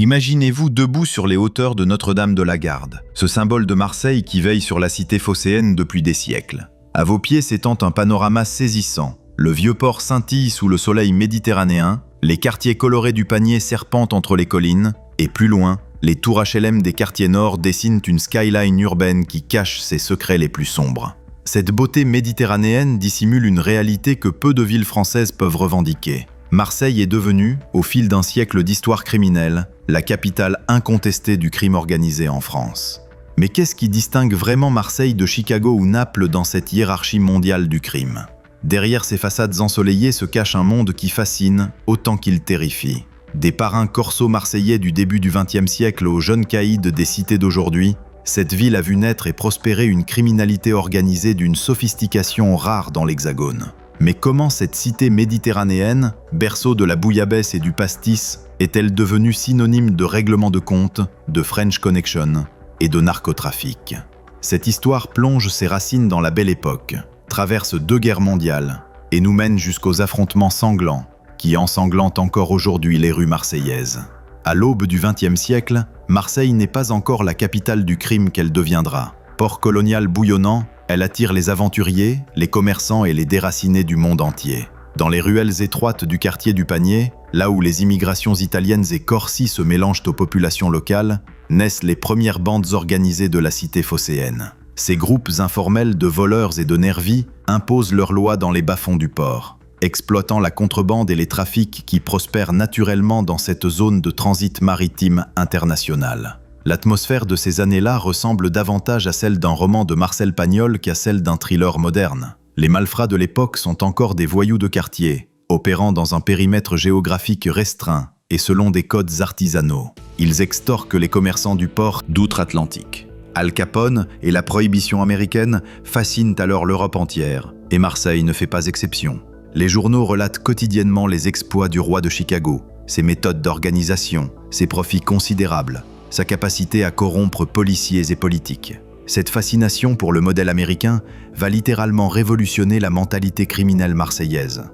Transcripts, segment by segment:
Imaginez-vous debout sur les hauteurs de Notre-Dame de la Garde, ce symbole de Marseille qui veille sur la cité phocéenne depuis des siècles. À vos pieds s'étend un panorama saisissant. Le vieux port scintille sous le soleil méditerranéen, les quartiers colorés du Panier serpentent entre les collines, et plus loin, les tours HLM des quartiers nord dessinent une skyline urbaine qui cache ses secrets les plus sombres. Cette beauté méditerranéenne dissimule une réalité que peu de villes françaises peuvent revendiquer. Marseille est devenue, au fil d'un siècle d'histoire criminelle, la capitale incontestée du crime organisé en France. Mais qu'est-ce qui distingue vraiment Marseille de Chicago ou Naples dans cette hiérarchie mondiale du crime ? Derrière ces façades ensoleillées se cache un monde qui fascine autant qu'il terrifie. Des parrains corso marseillais du début du XXe siècle aux jeunes caïds des cités d'aujourd'hui, cette ville a vu naître et prospérer une criminalité organisée d'une sophistication rare dans l'Hexagone. Mais comment cette cité méditerranéenne, berceau de la bouillabaisse et du pastis, est-elle devenue synonyme de règlement de compte, de French Connection et de narcotrafic ? Cette histoire plonge ses racines dans la Belle Époque, traverse 2 guerres mondiales et nous mène jusqu'aux affrontements sanglants qui ensanglantent encore aujourd'hui les rues marseillaises. À l'aube du XXe siècle, Marseille n'est pas encore la capitale du crime qu'elle deviendra. Port colonial bouillonnant, elle attire les aventuriers, les commerçants et les déracinés du monde entier. Dans les ruelles étroites du quartier du Panier, là où les immigrations italiennes et corsis se mélangent aux populations locales, naissent les premières bandes organisées de la cité phocéenne. Ces groupes informels de voleurs et de nervis imposent leurs lois dans les bas-fonds du port, exploitant la contrebande et les trafics qui prospèrent naturellement dans cette zone de transit maritime international. L'atmosphère de ces années-là ressemble davantage à celle d'un roman de Marcel Pagnol qu'à celle d'un thriller moderne. Les malfrats de l'époque sont encore des voyous de quartier, opérant dans un périmètre géographique restreint et selon des codes artisanaux. Ils extorquent les commerçants du port d'outre-Atlantique. Al Capone et la prohibition américaine fascinent alors l'Europe entière, et Marseille ne fait pas exception. Les journaux relatent quotidiennement les exploits du roi de Chicago, ses méthodes d'organisation, ses profits considérables, sa capacité à corrompre policiers et politiques. Cette fascination pour le modèle américain va littéralement révolutionner la mentalité criminelle marseillaise.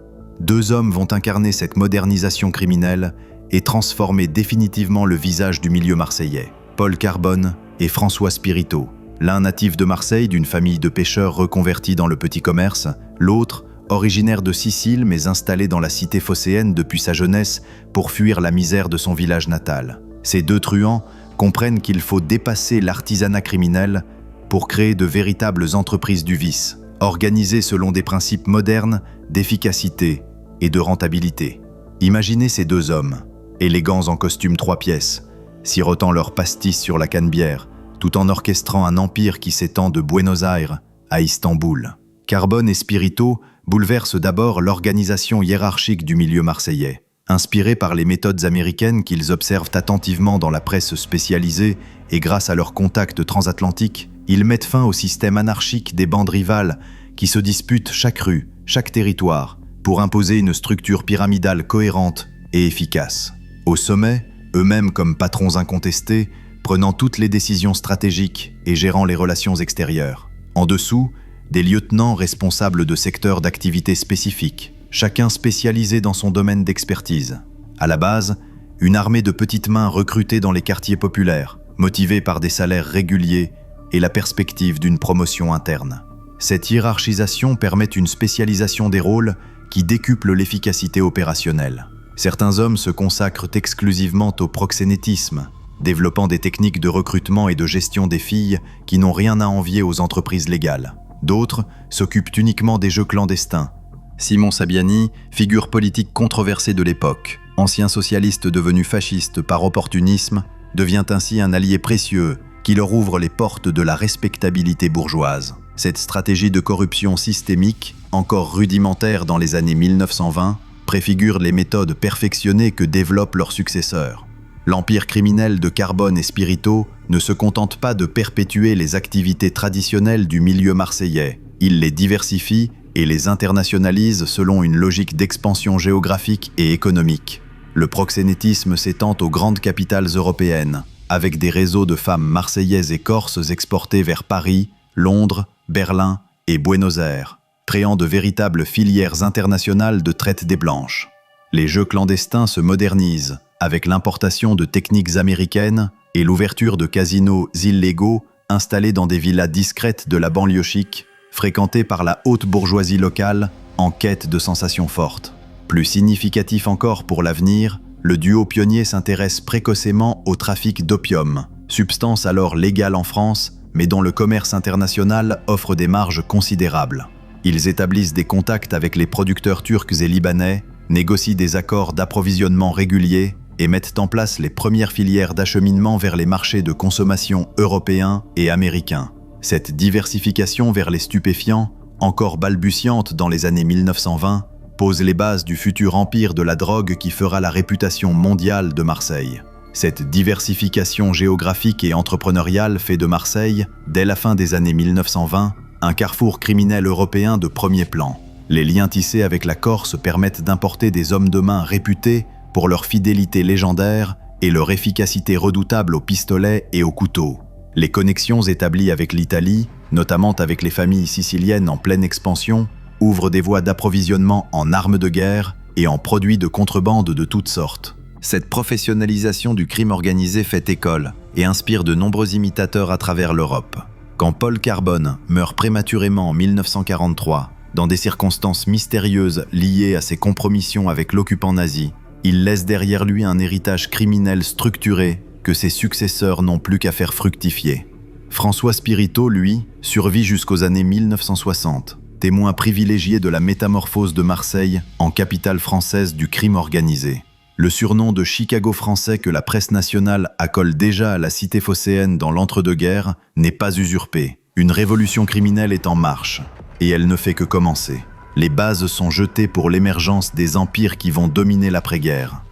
2 hommes vont incarner cette modernisation criminelle et transformer définitivement le visage du milieu marseillais. Paul Carbone et François Spirito, l'un natif de Marseille d'une famille de pêcheurs reconvertis dans le petit commerce, l'autre originaire de Sicile mais installé dans la cité phocéenne depuis sa jeunesse pour fuir la misère de son village natal. Ces 2 truands comprennent qu'il faut dépasser l'artisanat criminel pour créer de véritables entreprises du vice, organisées selon des principes modernes d'efficacité et de rentabilité. Imaginez ces 2 hommes, élégants en costume 3 pièces, sirotant leur pastis sur la canebière, tout en orchestrant un empire qui s'étend de Buenos Aires à Istanbul. Carbone et Spirito bouleversent d'abord l'organisation hiérarchique du milieu marseillais. Inspirés par les méthodes américaines qu'ils observent attentivement dans la presse spécialisée et grâce à leurs contacts transatlantiques, ils mettent fin au système anarchique des bandes rivales qui se disputent chaque rue, chaque territoire, pour imposer une structure pyramidale cohérente et efficace. Au sommet, eux-mêmes comme patrons incontestés, prenant toutes les décisions stratégiques et gérant les relations extérieures. En dessous, des lieutenants responsables de secteurs d'activité spécifiques, chacun spécialisé dans son domaine d'expertise. À la base, une armée de petites mains recrutées dans les quartiers populaires, motivées par des salaires réguliers et la perspective d'une promotion interne. Cette hiérarchisation permet une spécialisation des rôles qui décuple l'efficacité opérationnelle. Certains hommes se consacrent exclusivement au proxénétisme, développant des techniques de recrutement et de gestion des filles qui n'ont rien à envier aux entreprises légales. D'autres s'occupent uniquement des jeux clandestins. Simon Sabiani, figure politique controversée de l'époque, ancien socialiste devenu fasciste par opportunisme, devient ainsi un allié précieux qui leur ouvre les portes de la respectabilité bourgeoise. Cette stratégie de corruption systémique, encore rudimentaire dans les années 1920, préfigure les méthodes perfectionnées que développent leurs successeurs. L'empire criminel de Carbone et Spirito ne se contente pas de perpétuer les activités traditionnelles du milieu marseillais. Il les diversifie et les internationalise selon une logique d'expansion géographique et économique. Le proxénétisme s'étend aux grandes capitales européennes, avec des réseaux de femmes marseillaises et corses exportées vers Paris, Londres, Berlin et Buenos Aires, créant de véritables filières internationales de traite des blanches. Les jeux clandestins se modernisent, avec l'importation de techniques américaines et l'ouverture de casinos illégaux installés dans des villas discrètes de la banlieue chic, fréquentées par la haute bourgeoisie locale en quête de sensations fortes. Plus significatif encore pour l'avenir, le duo pionnier s'intéresse précocement au trafic d'opium, substance alors légale en France, mais dont le commerce international offre des marges considérables. Ils établissent des contacts avec les producteurs turcs et libanais, négocient des accords d'approvisionnement réguliers et mettent en place les premières filières d'acheminement vers les marchés de consommation européens et américains. Cette diversification vers les stupéfiants, encore balbutiante dans les années 1920, pose les bases du futur empire de la drogue qui fera la réputation mondiale de Marseille. Cette diversification géographique et entrepreneuriale fait de Marseille, dès la fin des années 1920, un carrefour criminel européen de premier plan. Les liens tissés avec la Corse permettent d'importer des hommes de main réputés pour leur fidélité légendaire et leur efficacité redoutable au pistolet et au couteau. Les connexions établies avec l'Italie, notamment avec les familles siciliennes en pleine expansion, ouvrent des voies d'approvisionnement en armes de guerre et en produits de contrebande de toutes sortes. Cette professionnalisation du crime organisé fait école et inspire de nombreux imitateurs à travers l'Europe. Quand Paul Carbone meurt prématurément en 1943, dans des circonstances mystérieuses liées à ses compromissions avec l'occupant nazi, il laisse derrière lui un héritage criminel structuré que ses successeurs n'ont plus qu'à faire fructifier. François Spirito, lui, survit jusqu'aux années 1960, témoin privilégié de la métamorphose de Marseille en capitale française du crime organisé. Le surnom de Chicago français que la presse nationale accole déjà à la cité phocéenne dans l'entre-deux-guerres n'est pas usurpé. Une révolution criminelle est en marche, et elle ne fait que commencer. Les bases sont jetées pour l'émergence des empires qui vont dominer l'après-guerre.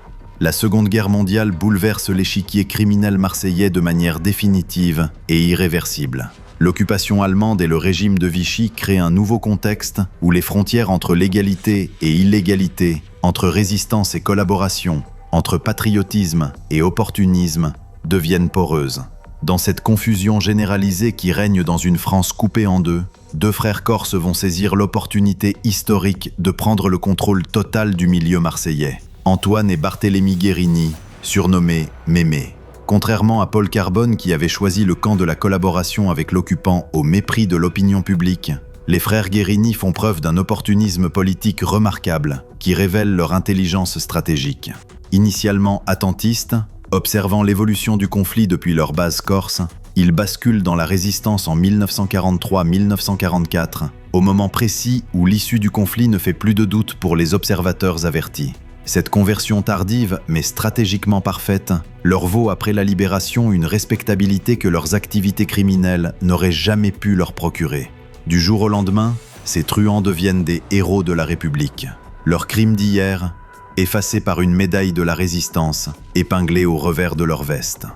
La Seconde Guerre mondiale bouleverse l'échiquier criminel marseillais de manière définitive et irréversible. L'occupation allemande et le régime de Vichy créent un nouveau contexte où les frontières entre légalité et illégalité, entre résistance et collaboration, entre patriotisme et opportunisme, deviennent poreuses. Dans cette confusion généralisée qui règne dans une France coupée en deux frères corses vont saisir l'opportunité historique de prendre le contrôle total du milieu marseillais. Antoine et Barthélemy Guérini, surnommés Mémé. Contrairement à Paul Carbone qui avait choisi le camp de la collaboration avec l'occupant au mépris de l'opinion publique, les frères Guérini font preuve d'un opportunisme politique remarquable qui révèle leur intelligence stratégique. Initialement attentistes, observant l'évolution du conflit depuis leur base corse, ils basculent dans la résistance en 1943-1944, au moment précis où l'issue du conflit ne fait plus de doute pour les observateurs avertis. Cette conversion tardive, mais stratégiquement parfaite, leur vaut après la libération une respectabilité que leurs activités criminelles n'auraient jamais pu leur procurer. Du jour au lendemain, ces truands deviennent des héros de la République. Leurs crimes d'hier, effacés par une médaille de la résistance, épinglée au revers de leur veste.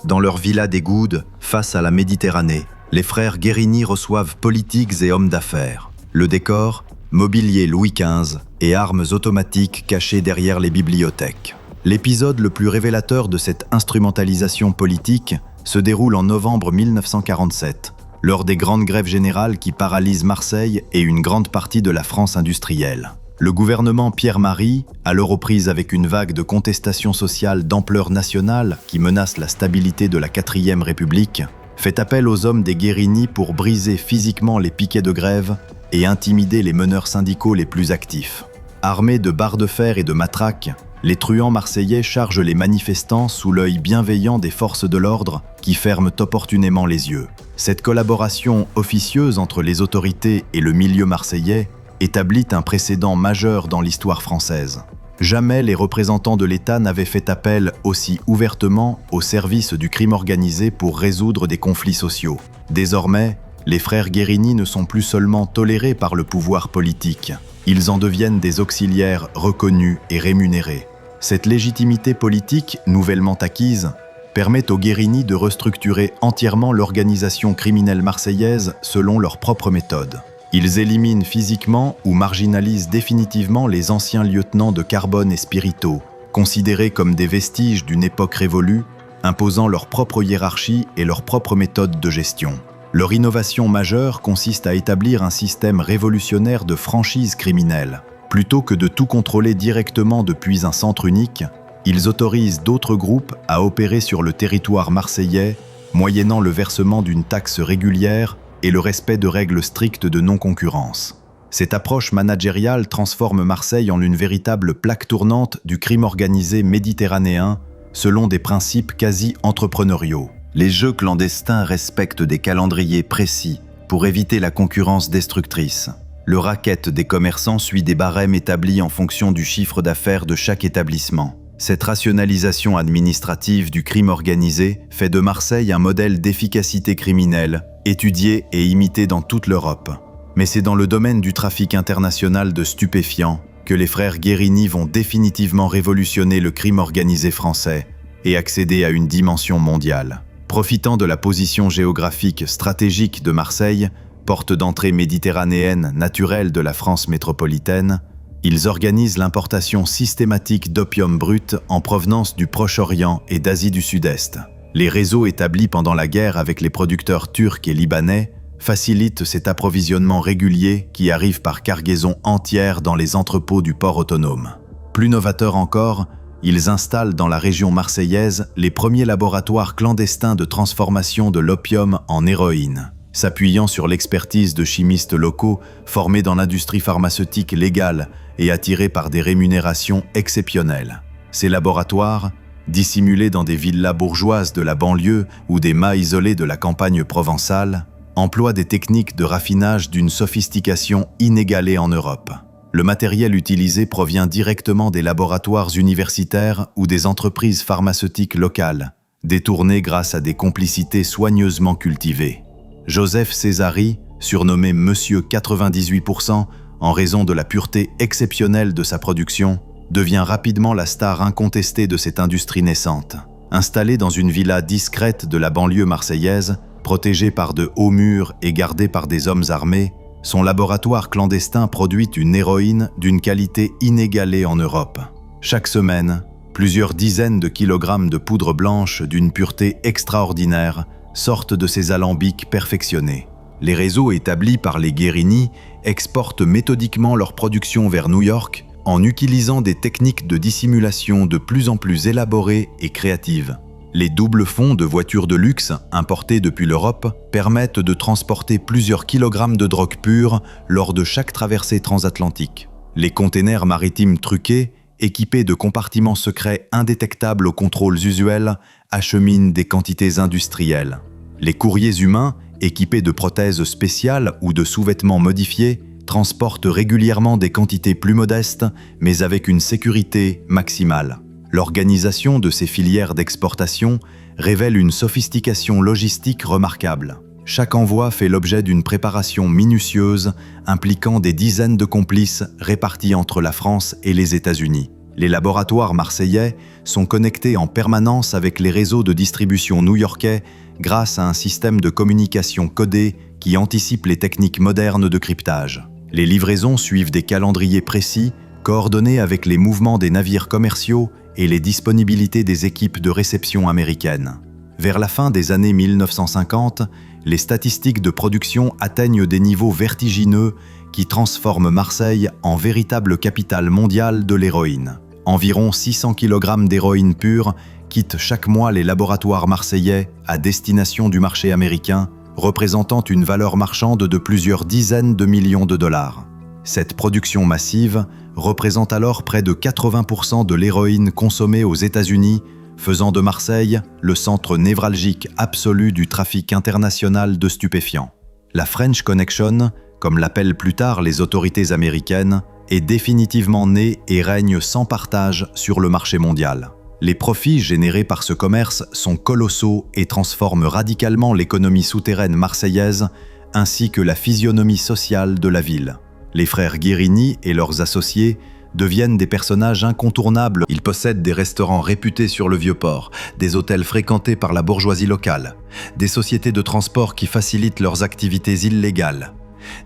Dans leur villa des Goudes, face à la Méditerranée, les frères Guérini reçoivent politiques et hommes d'affaires. Le décor, mobilier Louis XV et armes automatiques cachées derrière les bibliothèques. L'épisode le plus révélateur de cette instrumentalisation politique se déroule en novembre 1947, lors des grandes grèves générales qui paralysent Marseille et une grande partie de la France industrielle. Le gouvernement Pierre-Marie, alors aux prises avec une vague de contestation sociale d'ampleur nationale qui menace la stabilité de la 4e République, fait appel aux hommes des Guérini pour briser physiquement les piquets de grève et intimider les meneurs syndicaux les plus actifs. Armés de barres de fer et de matraques, les truands marseillais chargent les manifestants sous l'œil bienveillant des forces de l'ordre qui ferment opportunément les yeux. Cette collaboration officieuse entre les autorités et le milieu marseillais établit un précédent majeur dans l'histoire française. Jamais les représentants de l'État n'avaient fait appel aussi ouvertement au service du crime organisé pour résoudre des conflits sociaux. Désormais, les frères Guérini ne sont plus seulement tolérés par le pouvoir politique, ils en deviennent des auxiliaires reconnus et rémunérés. Cette légitimité politique, nouvellement acquise, permet aux Guérini de restructurer entièrement l'organisation criminelle marseillaise selon leurs propres méthodes. Ils éliminent physiquement ou marginalisent définitivement les anciens lieutenants de Carbone et Spirito, considérés comme des vestiges d'une époque révolue, imposant leur propre hiérarchie et leurs propres méthodes de gestion. Leur innovation majeure consiste à établir un système révolutionnaire de franchise criminelle. Plutôt que de tout contrôler directement depuis un centre unique, Ils autorisent d'autres groupes à opérer sur le territoire marseillais, moyennant le versement d'une taxe régulière et le respect de règles strictes de non-concurrence. Cette approche managériale transforme Marseille en une véritable plaque tournante du crime organisé méditerranéen, selon des principes quasi entrepreneuriaux. Les jeux clandestins respectent des calendriers précis pour éviter la concurrence destructrice. Le racket des commerçants suit des barèmes établis en fonction du chiffre d'affaires de chaque établissement. Cette rationalisation administrative du crime organisé fait de Marseille un modèle d'efficacité criminelle, étudié et imité dans toute l'Europe. Mais c'est dans le domaine du trafic international de stupéfiants que les frères Guérini vont définitivement révolutionner le crime organisé français et accéder à une dimension mondiale. Profitant de la position géographique stratégique de Marseille, porte d'entrée méditerranéenne naturelle de la France métropolitaine, ils organisent l'importation systématique d'opium brut en provenance du Proche-Orient et d'Asie du Sud-Est. Les réseaux établis pendant la guerre avec les producteurs turcs et libanais facilitent cet approvisionnement régulier qui arrive par cargaison entière dans les entrepôts du port autonome. Plus novateur encore, ils installent dans la région marseillaise les premiers laboratoires clandestins de transformation de l'opium en héroïne. S'appuyant sur l'expertise de chimistes locaux formés dans l'industrie pharmaceutique légale et attirés par des rémunérations exceptionnelles. Ces laboratoires, dissimulés dans des villas bourgeoises de la banlieue ou des mâts isolés de la campagne provençale, emploient des techniques de raffinage d'une sophistication inégalée en Europe. Le matériel utilisé provient directement des laboratoires universitaires ou des entreprises pharmaceutiques locales, détournées grâce à des complicités soigneusement cultivées. Joseph Césari, surnommé Monsieur 98% en raison de la pureté exceptionnelle de sa production, devient rapidement la star incontestée de cette industrie naissante. Installé dans une villa discrète de la banlieue marseillaise, protégée par de hauts murs et gardée par des hommes armés, son laboratoire clandestin produit une héroïne d'une qualité inégalée en Europe. Chaque semaine, plusieurs dizaines de kilogrammes de poudre blanche d'une pureté extraordinaire sortent de ces alambics perfectionnés. Les réseaux établis par les Guérini exportent méthodiquement leur production vers New York en utilisant des techniques de dissimulation de plus en plus élaborées et créatives. Les doubles fonds de voitures de luxe importées depuis l'Europe permettent de transporter plusieurs kilogrammes de drogue pure lors de chaque traversée transatlantique. Les containers maritimes truqués, équipés de compartiments secrets indétectables aux contrôles usuels, acheminent des quantités industrielles. Les courriers humains, équipés de prothèses spéciales ou de sous-vêtements modifiés, transportent régulièrement des quantités plus modestes, mais avec une sécurité maximale. L'organisation de ces filières d'exportation révèle une sophistication logistique remarquable. Chaque envoi fait l'objet d'une préparation minutieuse impliquant des dizaines de complices répartis entre la France et les États-Unis. Les laboratoires marseillais sont connectés en permanence avec les réseaux de distribution new-yorkais grâce à un système de communication codé qui anticipe les techniques modernes de cryptage. Les livraisons suivent des calendriers précis, coordonnés avec les mouvements des navires commerciaux et les disponibilités des équipes de réception américaines. Vers la fin des années 1950, les statistiques de production atteignent des niveaux vertigineux qui transforment Marseille en véritable capitale mondiale de l'héroïne. Environ 600 kg d'héroïne pure quittent chaque mois les laboratoires marseillais à destination du marché américain, représentant une valeur marchande de plusieurs dizaines de millions de dollars. Cette production massive représente alors près de 80% de l'héroïne consommée aux États-Unis, faisant de Marseille le centre névralgique absolu du trafic international de stupéfiants. La French Connection, comme l'appellent plus tard les autorités américaines, est définitivement née et règne sans partage sur le marché mondial. Les profits générés par ce commerce sont colossaux et transforment radicalement l'économie souterraine marseillaise ainsi que la physionomie sociale de la ville. Les frères Guérini et leurs associés deviennent des personnages incontournables. Ils possèdent des restaurants réputés sur le Vieux-Port, des hôtels fréquentés par la bourgeoisie locale, des sociétés de transport qui facilitent leurs activités illégales,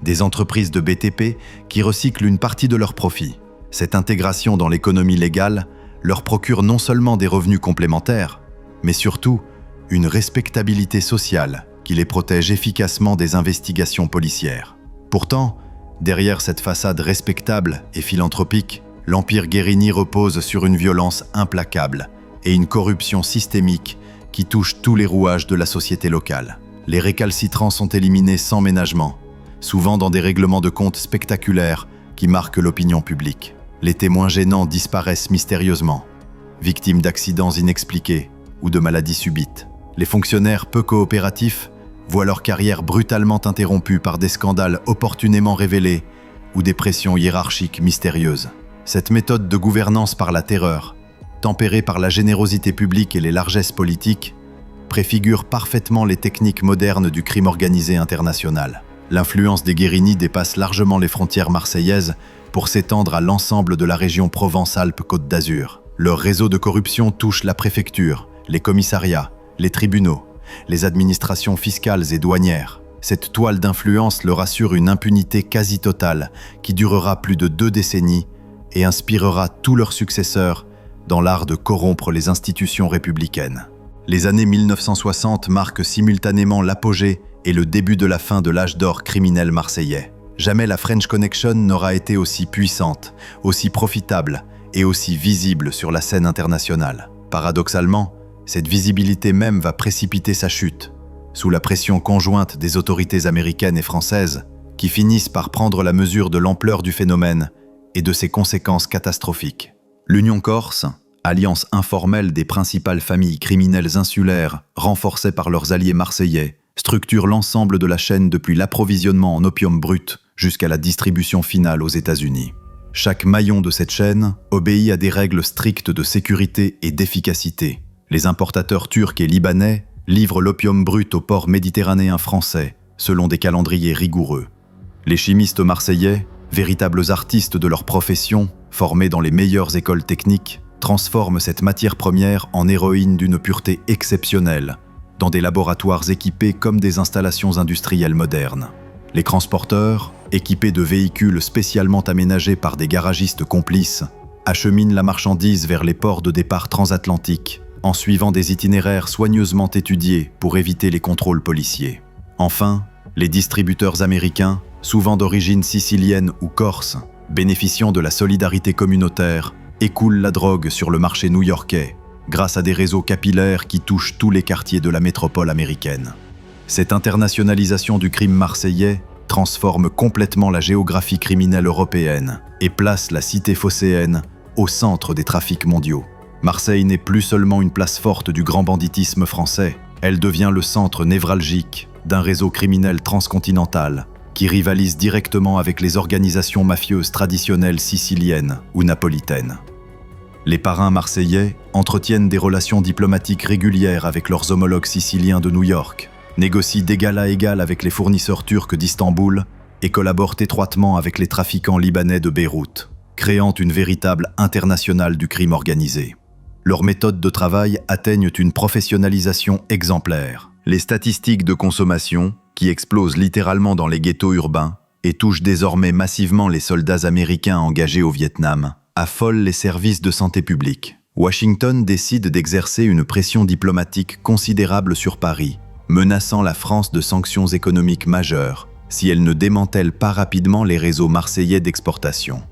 des entreprises de BTP qui recyclent une partie de leurs profits. Cette intégration dans l'économie légale leur procure non seulement des revenus complémentaires, mais surtout une respectabilité sociale qui les protège efficacement des investigations policières. Pourtant, derrière cette façade respectable et philanthropique, l'empire Guérini repose sur une violence implacable et une corruption systémique qui touche tous les rouages de la société locale. Les récalcitrants sont éliminés sans ménagement, souvent dans des règlements de comptes spectaculaires qui marquent l'opinion publique. Les témoins gênants disparaissent mystérieusement, victimes d'accidents inexpliqués ou de maladies subites. Les fonctionnaires peu coopératifs voient leur carrière brutalement interrompue par des scandales opportunément révélés ou des pressions hiérarchiques mystérieuses. Cette méthode de gouvernance par la terreur, tempérée par la générosité publique et les largesses politiques, préfigure parfaitement les techniques modernes du crime organisé international. L'influence des Guérini dépasse largement les frontières marseillaises pour s'étendre à l'ensemble de la région Provence-Alpes-Côte d'Azur. Leur réseau de corruption touche la préfecture, les commissariats, les tribunaux, les administrations fiscales et douanières. Cette toile d'influence leur assure une impunité quasi totale qui durera plus de 2 décennies et inspirera tous leurs successeurs dans l'art de corrompre les institutions républicaines. Les années 1960 marquent simultanément l'apogée et le début de la fin de l'âge d'or criminel marseillais. Jamais la French Connection n'aura été aussi puissante, aussi profitable et aussi visible sur la scène internationale. Paradoxalement, cette visibilité même va précipiter sa chute, sous la pression conjointe des autorités américaines et françaises, qui finissent par prendre la mesure de l'ampleur du phénomène et de ses conséquences catastrophiques. L'Union Corse, alliance informelle des principales familles criminelles insulaires renforcées par leurs alliés marseillais, structure l'ensemble de la chaîne depuis l'approvisionnement en opium brut jusqu'à la distribution finale aux États-Unis. Chaque maillon de cette chaîne obéit à des règles strictes de sécurité et d'efficacité. Les importateurs turcs et libanais livrent l'opium brut aux ports méditerranéens français, selon des calendriers rigoureux. Les chimistes marseillais, véritables artistes de leur profession, formés dans les meilleures écoles techniques, transforment cette matière première en héroïne d'une pureté exceptionnelle, dans des laboratoires équipés comme des installations industrielles modernes. Les transporteurs, équipés de véhicules spécialement aménagés par des garagistes complices, acheminent la marchandise vers les ports de départ transatlantiques, en suivant des itinéraires soigneusement étudiés pour éviter les contrôles policiers. Enfin, les distributeurs américains, souvent d'origine sicilienne ou corse, bénéficiant de la solidarité communautaire, écoulent la drogue sur le marché new-yorkais, grâce à des réseaux capillaires qui touchent tous les quartiers de la métropole américaine. Cette internationalisation du crime marseillais transforme complètement la géographie criminelle européenne et place la cité phocéenne au centre des trafics mondiaux. Marseille n'est plus seulement une place forte du grand banditisme français, elle devient le centre névralgique d'un réseau criminel transcontinental qui rivalise directement avec les organisations mafieuses traditionnelles siciliennes ou napolitaines. Les parrains marseillais entretiennent des relations diplomatiques régulières avec leurs homologues siciliens de New York, négocient d'égal à égal avec les fournisseurs turcs d'Istanbul et collaborent étroitement avec les trafiquants libanais de Beyrouth, créant une véritable internationale du crime organisé. Leurs méthodes de travail atteignent une professionnalisation exemplaire. Les statistiques de consommation, qui explosent littéralement dans les ghettos urbains et touchent désormais massivement les soldats américains engagés au Vietnam, affolent les services de santé publique. Washington décide d'exercer une pression diplomatique considérable sur Paris, menaçant la France de sanctions économiques majeures si elle ne démantèle pas rapidement les réseaux marseillais d'exportation.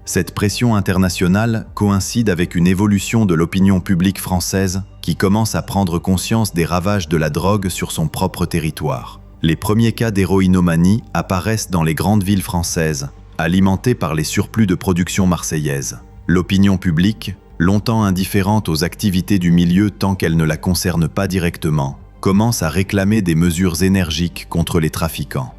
Cette pression internationale coïncide avec une évolution de l'opinion publique française qui commence à prendre conscience des ravages de la drogue sur son propre territoire. Les premiers cas d'héroïnomanie apparaissent dans les grandes villes françaises, alimentés par les surplus de production marseillaise. L'opinion publique, longtemps indifférente aux activités du milieu tant qu'elles ne la concernent pas directement, commence à réclamer des mesures énergiques contre les trafiquants.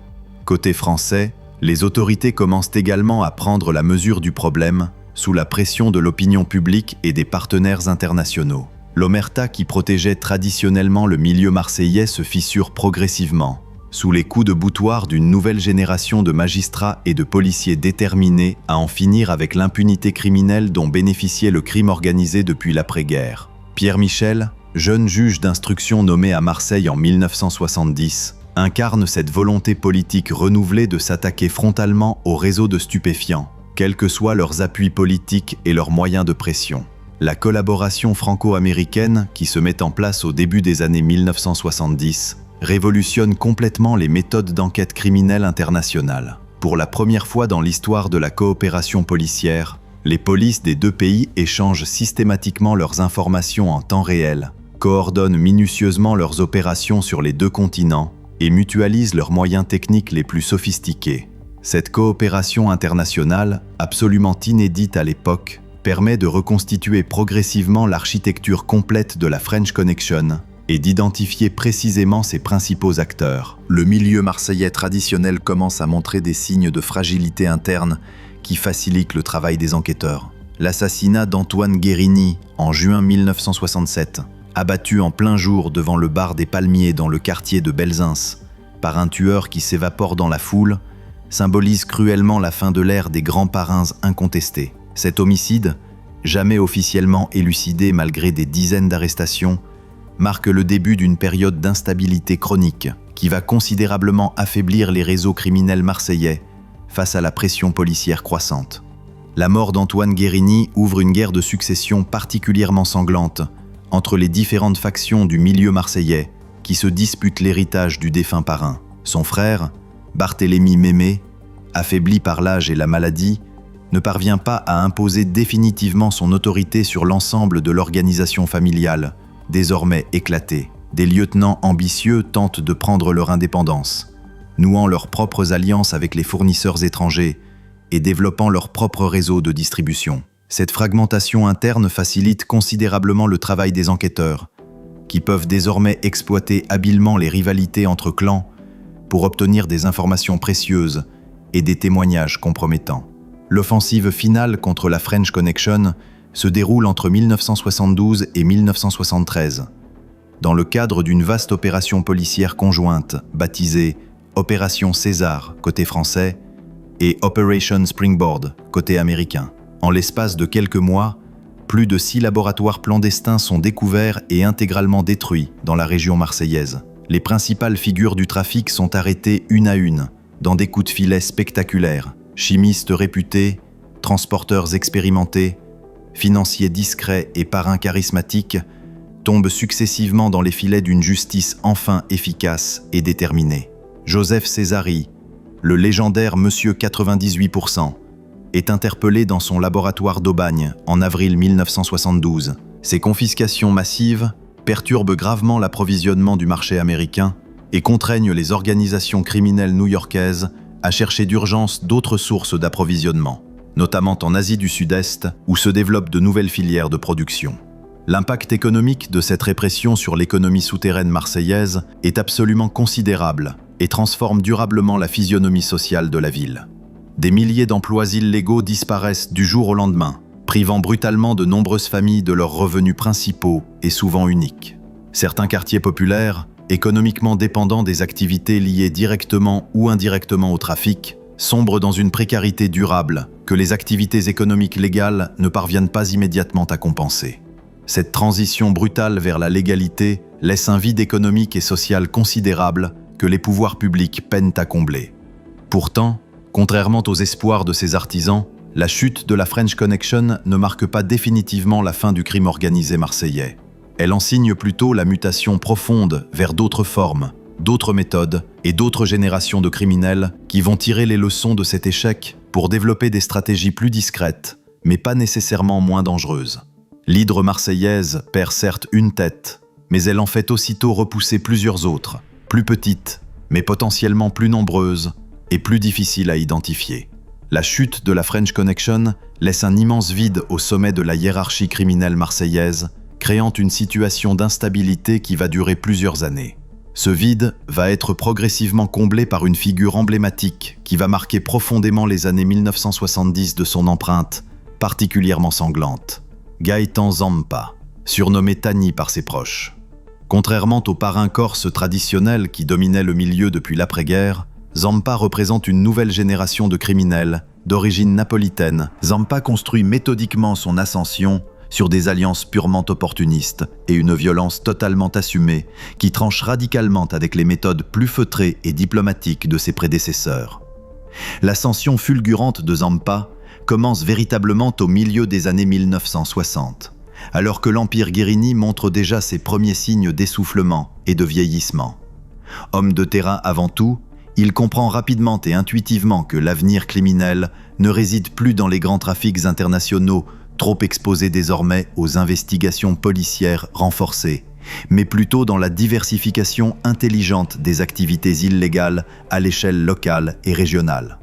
Côté français, les autorités commencent également à prendre la mesure du problème sous la pression de l'opinion publique et des partenaires internationaux. L'omerta qui protégeait traditionnellement le milieu marseillais se fissure progressivement, sous les coups de boutoir d'une nouvelle génération de magistrats et de policiers déterminés à en finir avec l'impunité criminelle dont bénéficiait le crime organisé depuis l'après-guerre. Pierre Michel, jeune juge d'instruction nommé à Marseille en 1970, incarne cette volonté politique renouvelée de s'attaquer frontalement aux réseaux de stupéfiants, quels que soient leurs appuis politiques et leurs moyens de pression. La collaboration franco-américaine, qui se met en place au début des années 1970, révolutionne complètement les méthodes d'enquête criminelle internationale. Pour la première fois dans l'histoire de la coopération policière, Les polices des deux pays échangent systématiquement leurs informations en temps réel, coordonnent minutieusement leurs opérations sur les deux continents et mutualisent leurs moyens techniques les plus sophistiqués. Cette coopération internationale, absolument inédite à l'époque, permet de reconstituer progressivement l'architecture complète de la French Connection et d'identifier précisément ses principaux acteurs. Le milieu marseillais traditionnel commence à montrer des signes de fragilité interne qui facilitent le travail des enquêteurs. L'assassinat d'Antoine Guérini en juin 1967, abattu en plein jour devant le bar des Palmiers dans le quartier de Belzins, par un tueur qui s'évapore dans la foule, symbolise cruellement la fin de l'ère des grands parrains incontestés. Cet homicide, jamais officiellement élucidé malgré des dizaines d'arrestations, marque le début d'une période d'instabilité chronique qui va considérablement affaiblir les réseaux criminels marseillais face à la pression policière croissante. La mort d'Antoine Guérini ouvre une guerre de succession particulièrement sanglante entre les différentes factions du milieu marseillais qui se disputent l'héritage du défunt parrain. Son frère, Barthélemy Mémé, affaibli par l'âge et la maladie, ne parvient pas à imposer définitivement son autorité sur l'ensemble de l'organisation familiale, désormais éclatée. Des lieutenants ambitieux tentent de prendre leur indépendance, nouant leurs propres alliances avec les fournisseurs étrangers et développant leur propre réseau de distribution. Cette fragmentation interne facilite considérablement le travail des enquêteurs, qui peuvent désormais exploiter habilement les rivalités entre clans pour obtenir des informations précieuses et des témoignages compromettants. L'offensive finale contre la French Connection se déroule entre 1972 et 1973, dans le cadre d'une vaste opération policière conjointe baptisée Opération César côté français et Operation Springboard côté américain. En l'espace de quelques mois, plus de 6 laboratoires clandestins sont découverts et intégralement détruits dans la région marseillaise. Les principales figures du trafic sont arrêtées une à une, dans des coups de filet spectaculaires. Chimistes réputés, transporteurs expérimentés, financiers discrets et parrains charismatiques tombent successivement dans les filets d'une justice enfin efficace et déterminée. Joseph Césari, le légendaire Monsieur 98%, est interpellé dans son laboratoire d'Aubagne en avril 1972. Ces confiscations massives perturbent gravement l'approvisionnement du marché américain et contraignent les organisations criminelles new-yorkaises à chercher d'urgence d'autres sources d'approvisionnement, notamment en Asie du Sud-Est, où se développent de nouvelles filières de production. L'impact économique de cette répression sur l'économie souterraine marseillaise est absolument considérable et transforme durablement la physionomie sociale de la ville. Des milliers d'emplois illégaux disparaissent du jour au lendemain, privant brutalement de nombreuses familles de leurs revenus principaux et souvent uniques. Certains quartiers populaires, économiquement dépendants des activités liées directement ou indirectement au trafic, sombrent dans une précarité durable que les activités économiques légales ne parviennent pas immédiatement à compenser. Cette transition brutale vers la légalité laisse un vide économique et social considérable que les pouvoirs publics peinent à combler. Pourtant, contrairement aux espoirs de ces artisans, la chute de la French Connection ne marque pas définitivement la fin du crime organisé marseillais. Elle en signe plutôt la mutation profonde vers d'autres formes, d'autres méthodes et d'autres générations de criminels qui vont tirer les leçons de cet échec pour développer des stratégies plus discrètes, mais pas nécessairement moins dangereuses. L'hydre marseillaise perd certes une tête, mais elle en fait aussitôt repousser plusieurs autres, plus petites, mais potentiellement plus nombreuses et plus difficiles à identifier. La chute de la French Connection laisse un immense vide au sommet de la hiérarchie criminelle marseillaise, créant une situation d'instabilité qui va durer plusieurs années. Ce vide va être progressivement comblé par une figure emblématique qui va marquer profondément les années 1970 de son empreinte, particulièrement sanglante. Gaëtan Zampa, surnommé Tani par ses proches. Contrairement aux parrains corses traditionnels qui dominaient le milieu depuis l'après-guerre, Zampa représente une nouvelle génération de criminels, d'origine napolitaine. Zampa construit méthodiquement son ascension sur des alliances purement opportunistes et une violence totalement assumée qui tranche radicalement avec les méthodes plus feutrées et diplomatiques de ses prédécesseurs. L'ascension fulgurante de Zampa commence véritablement au milieu des années 1960, alors que l'Empire Guérini montre déjà ses premiers signes d'essoufflement et de vieillissement. Homme de terrain avant tout, Il comprend rapidement et intuitivement que l'avenir criminel ne réside plus dans les grands trafics internationaux, trop exposés désormais aux investigations policières renforcées, mais plutôt dans la diversification intelligente des activités illégales à l'échelle locale et régionale.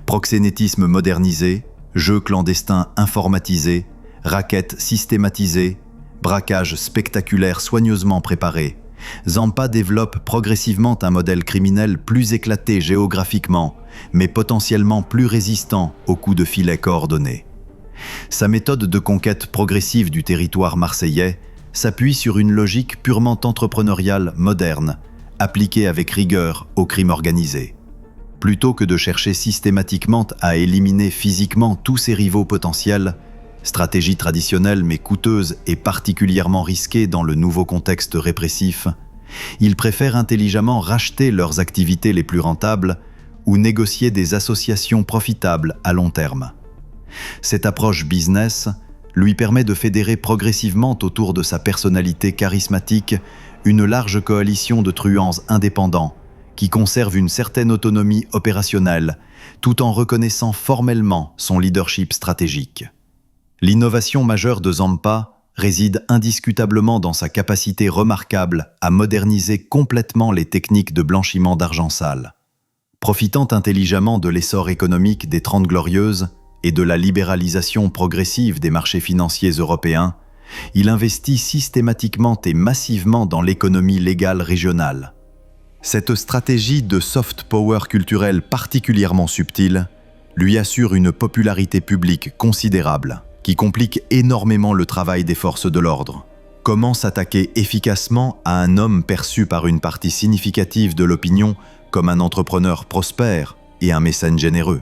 Proxénétisme modernisé, jeux clandestins informatisés, rackets systématisées, braquages spectaculaires soigneusement préparés, Zampa développe progressivement un modèle criminel plus éclaté géographiquement, mais potentiellement plus résistant aux coups de filet coordonnés. Sa méthode de conquête progressive du territoire marseillais s'appuie sur une logique purement entrepreneuriale moderne, appliquée avec rigueur au crime organisé. Plutôt que de chercher systématiquement à éliminer physiquement tous ses rivaux potentiels, stratégie traditionnelle mais coûteuse et particulièrement risquée dans le nouveau contexte répressif, ils préfèrent intelligemment racheter leurs activités les plus rentables ou négocier des associations profitables à long terme. Cette approche business lui permet de fédérer progressivement autour de sa personnalité charismatique une large coalition de truands indépendants qui conservent une certaine autonomie opérationnelle tout en reconnaissant formellement son leadership stratégique. L'innovation majeure de Zampa réside indiscutablement dans sa capacité remarquable à moderniser complètement les techniques de blanchiment d'argent sale. Profitant intelligemment de l'essor économique des Trente Glorieuses et de la libéralisation progressive des marchés financiers européens, il investit systématiquement et massivement dans l'économie légale régionale. Cette stratégie de soft power culturelle particulièrement subtile lui assure une popularité publique considérable, qui complique énormément le travail des forces de l'ordre. Comment s'attaquer efficacement à un homme perçu par une partie significative de l'opinion comme un entrepreneur prospère et un mécène généreux?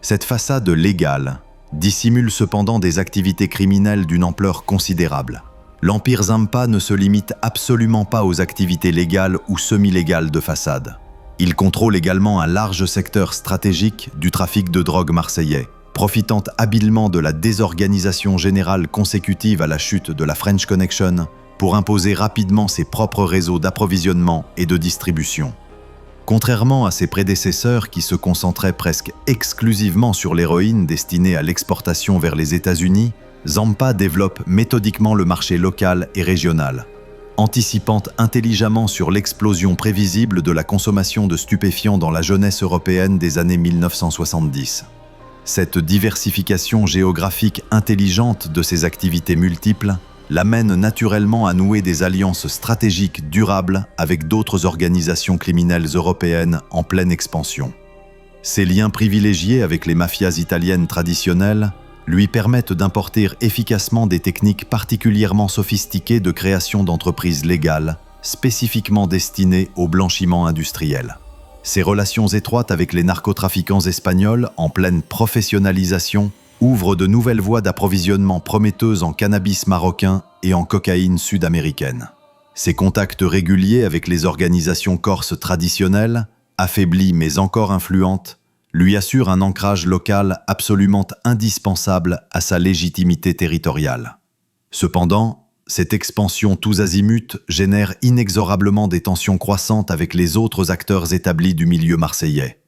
Cette façade légale dissimule cependant des activités criminelles d'une ampleur considérable. L'Empire Zampa ne se limite absolument pas aux activités légales ou semi-légales de façade. Il contrôle également un large secteur stratégique du trafic de drogue marseillais, profitant habilement de la désorganisation générale consécutive à la chute de la French Connection pour imposer rapidement ses propres réseaux d'approvisionnement et de distribution. Contrairement à ses prédécesseurs qui se concentraient presque exclusivement sur l'héroïne destinée à l'exportation vers les États-Unis, Zampa développe méthodiquement le marché local et régional, anticipant intelligemment sur l'explosion prévisible de la consommation de stupéfiants dans la jeunesse européenne des années 1970. Cette diversification géographique intelligente de ses activités multiples l'amène naturellement à nouer des alliances stratégiques durables avec d'autres organisations criminelles européennes en pleine expansion. Ces liens privilégiés avec les mafias italiennes traditionnelles lui permettent d'importer efficacement des techniques particulièrement sophistiquées de création d'entreprises légales, spécifiquement destinées au blanchiment industriel. Ses relations étroites avec les narcotrafiquants espagnols en pleine professionnalisation ouvrent de nouvelles voies d'approvisionnement prometteuses en cannabis marocain et en cocaïne sud-américaine. Ses contacts réguliers avec les organisations corses traditionnelles, affaiblies mais encore influentes, lui assurent un ancrage local absolument indispensable à sa légitimité territoriale. Cependant, cette expansion tous azimuts génère inexorablement des tensions croissantes avec les autres acteurs établis du milieu marseillais.